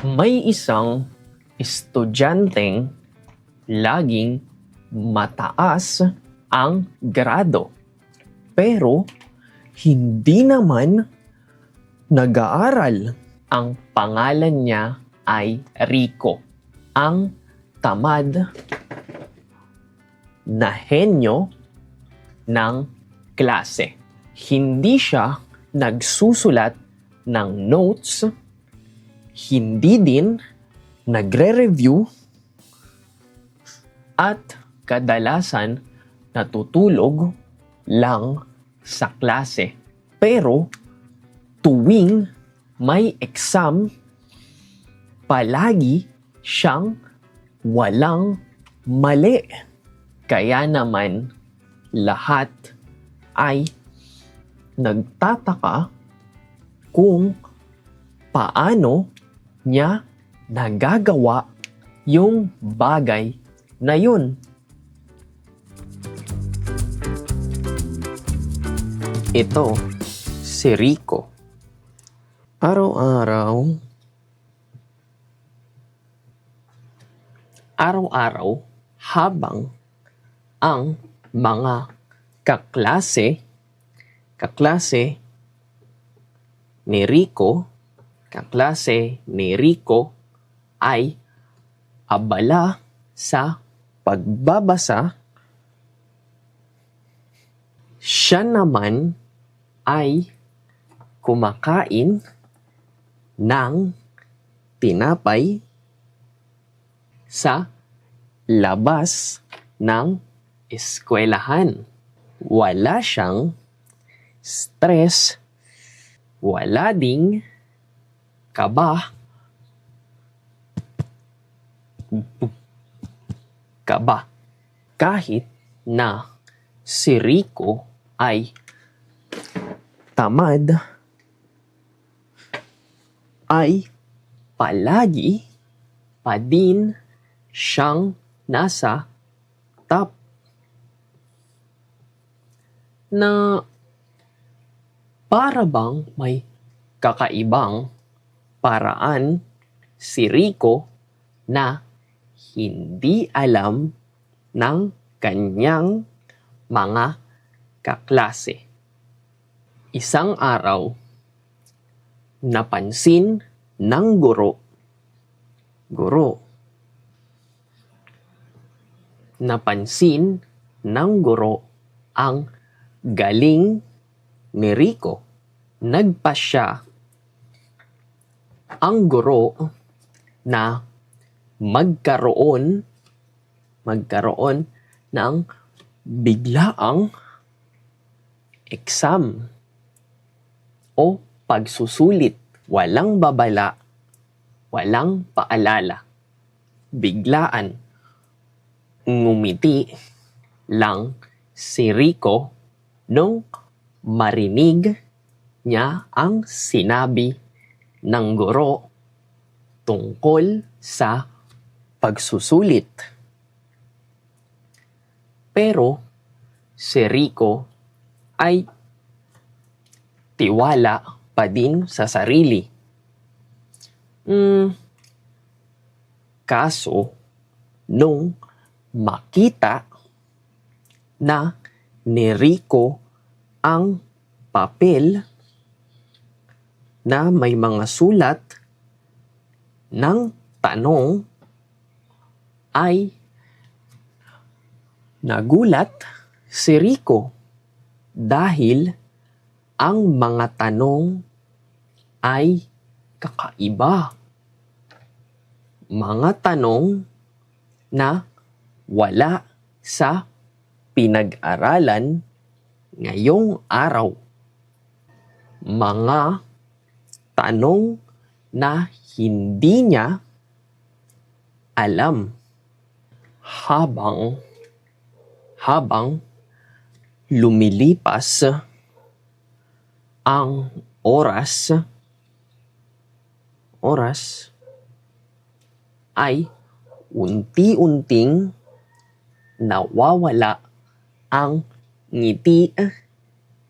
May isang estudyanteng laging mataas ang grado. Pero hindi naman nag-aaral. Ang pangalan niya ay Rico. Ang tamad na henyo ng klase. Hindi siya nagsusulat ng notes, hindi din nagre-review, at kadalasan natutulog lang sa klase. Pero tuwing may exam, palagi siyang walang mali. Kaya naman lahat ay nagtataka kung paano niya nagagawa yung bagay na yun. Ito si Rico. Araw-araw habang ang mga kaklase ni Rico ay abala sa pagbabasa, siya naman ay kumakain ng tinapay sa labas ng eskwelahan. Wala siyang stress, wala ding kaba. Kahit na si Rico ay tamad, ay palagi pa din siyang nasa top. Na para bang may kakaibang paraan si Rico na hindi alam ng kanyang mga kaklase. Isang araw, napansin ng guro, ang galing ni Rico. Nagpasya ang guro na magkaroon ng biglaang exam o pagsusulit. Walang babala, walang paalala. Biglaan. Ngumiti lang si Rico nung marinig niya ang sinabi ng guro tungkol sa pagsusulit. Pero si Rico ay tiwala pa din sa sarili. Kaso, nung makita na ni Rico ang papel na may mga sulat ng tanong, ay nagulat si Rico dahil ang mga tanong ay kakaiba. Mga tanong na wala sa pinag-aralan ngayong araw. Mga tanong na hindi niya alam. Habang lumilipas ang oras ay unti-unting nawawala ang ngiti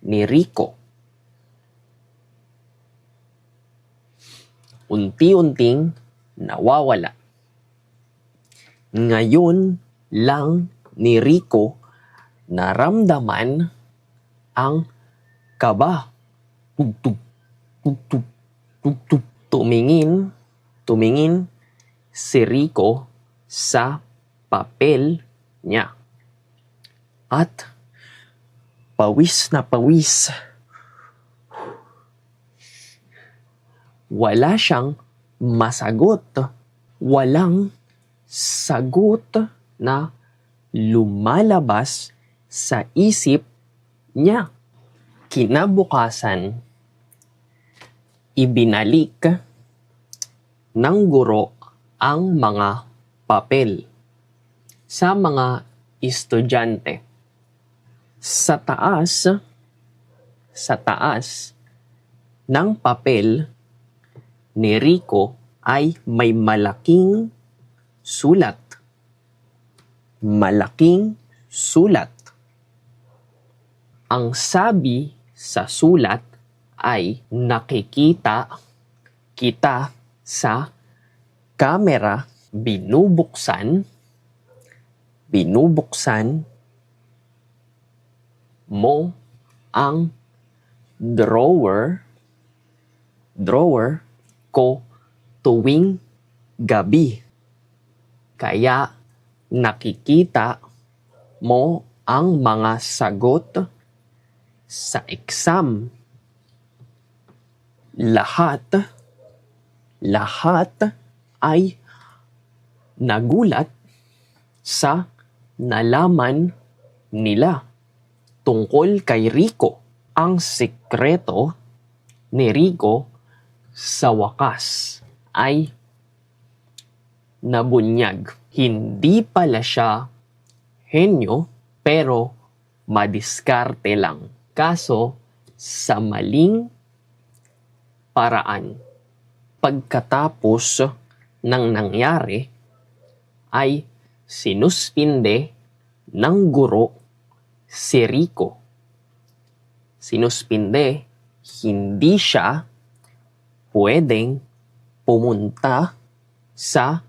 ni Rico. Unti-unting nawawala. Ngayon lang ni Rico naramdaman ang kaba. Tugtog, tugtog, tugtog. Tumingin si Rico sa papel niya. At pawis na pawis. Wala siyang masagot. Walang sagot na lumalabas sa isip niya. Kinabukasan, ibinalik ng guro ang mga papel sa mga estudyante. Sa taas ng papel ni Rico ay may malaking sulat. Malaking sulat. Ang sabi sa sulat ay nakikita kita sa camera, binubuksan mo ang drawer ko tuwing gabi. Kaya nakikita mo ang mga sagot sa exam. Lahat ay nagulat sa nalaman nila tungkol kay Rico. Ang sekreto ni Rico sa wakas ay nabunyag. Hindi pala siya henyo, pero madiskarte lang. Kaso sa maling paraan. Pagkatapos ng nangyari ay sinuspinde ng guro si Rico. Sinuspinde, hindi siya pwedeng pumunta sa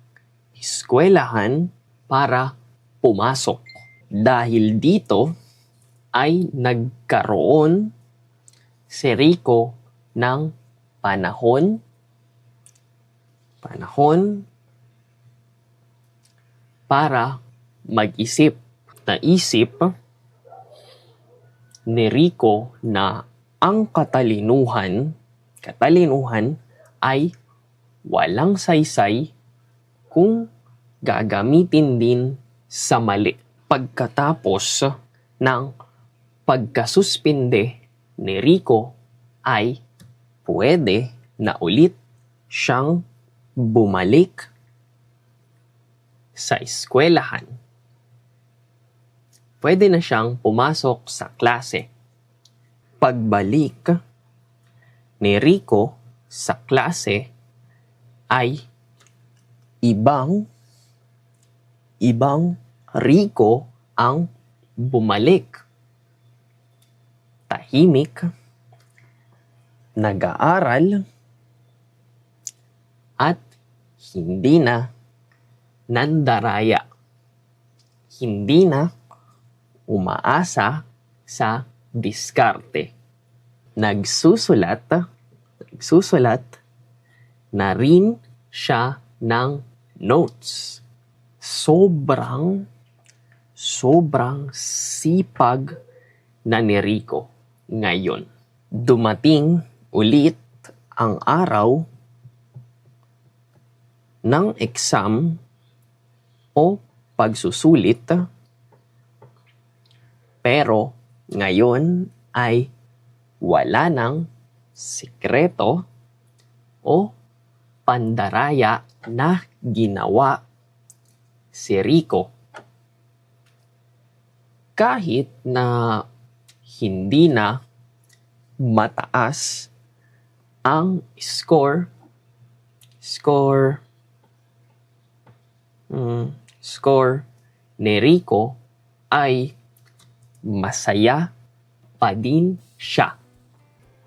eskwelahan para pumasok. Dahil dito ay nagkaroon si Rico ng panahon para mag-isip. Naisip ni Rico na ang katalinuhan ay walang saysay kung gagamitin din sa mali. Pagkatapos ng pagkasuspinde ni Rico ay pwede na ulit siyang bumalik sa eskwelahan. Pwede na siyang pumasok sa klase. Pagbalik ni Rico sa klase ay ibang Rico ang bumalik. Tahimik, nag-aaral, at hindi na nandaraya. Hindi na umaasa sa diskarte. Nagsusulat na rin siya ng notes. Sobrang sipag na ni Rico ngayon. Dumating ulit ang araw ng exam o pagsusulit, pero ngayon ay wala ng sikreto o pandaraya na ginawa si Rico. Kahit na hindi na mataas ang score ni Rico, ay masaya pa din siya.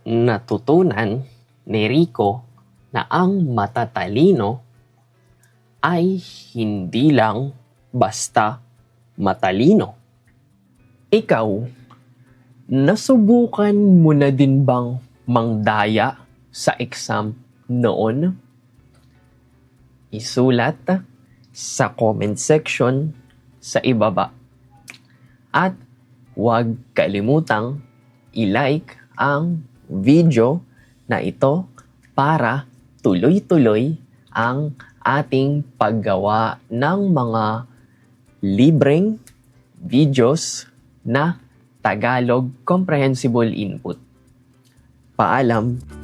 Natutunan ni Rico na ang matatalino ay hindi lang basta matalino. Ikaw, nasubukan mo na din bang mangdaya sa exam noon? Isulat sa comment section sa ibaba. At huwag kalimutang i-like ang video na ito para tuloy-tuloy ang ating paggawa ng mga libreng videos na Tagalog Comprehensible Input. Paalam!